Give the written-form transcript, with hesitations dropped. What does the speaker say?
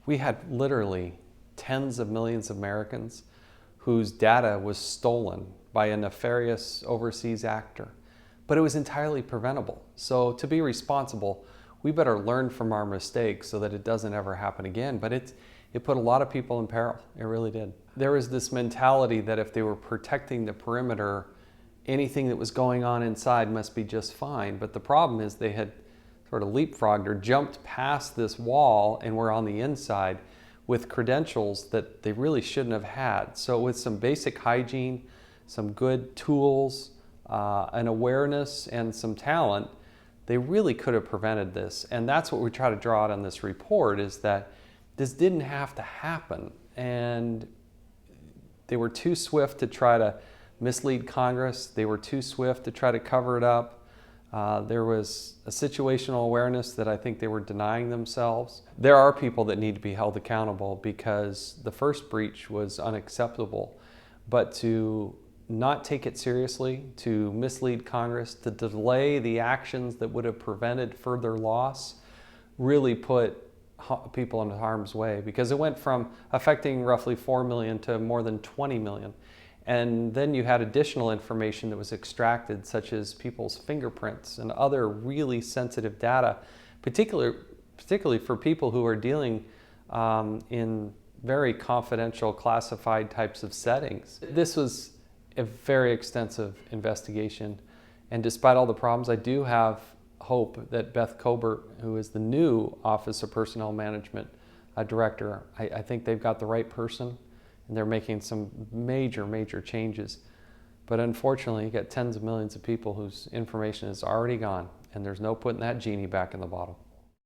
We had literally tens of millions of Americans whose data was stolen by a nefarious overseas actor. But it was entirely preventable. So to be responsible, we better learn from our mistakes so that it doesn't ever happen again. But it put a lot of people in peril. It really did. There was this mentality that if they were protecting the perimeter, anything that was going on inside must be just fine. But the problem is they had sort of leapfrogged or jumped past this wall and were on the inside with credentials that they really shouldn't have had. So with some basic hygiene, some good tools, an awareness, and some talent, they really could have prevented this. And that's what we try to draw out on this report, is that this didn't have to happen. And they were too swift to try to mislead Congress. They were too swift to try to cover it up. There was a situational awareness that I think they were denying themselves. There are people that need to be held accountable because the first breach was unacceptable. But to not take it seriously, to mislead Congress, to delay the actions that would have prevented further loss, really put people in harm's way, because it went from affecting roughly 4 million to more than 20 million. And then you had additional information that was extracted, such as people's fingerprints and other really sensitive data, particularly for people who are dealing in very confidential, classified types of settings. This was a very extensive investigation, and despite all the problems, I do have hope that Beth Colbert, who is the new Office of Personnel Management Director, I think they've got the right person, and they're making some major changes. But unfortunately, you get tens of millions of people whose information is already gone, and there's no putting that genie back in the bottle.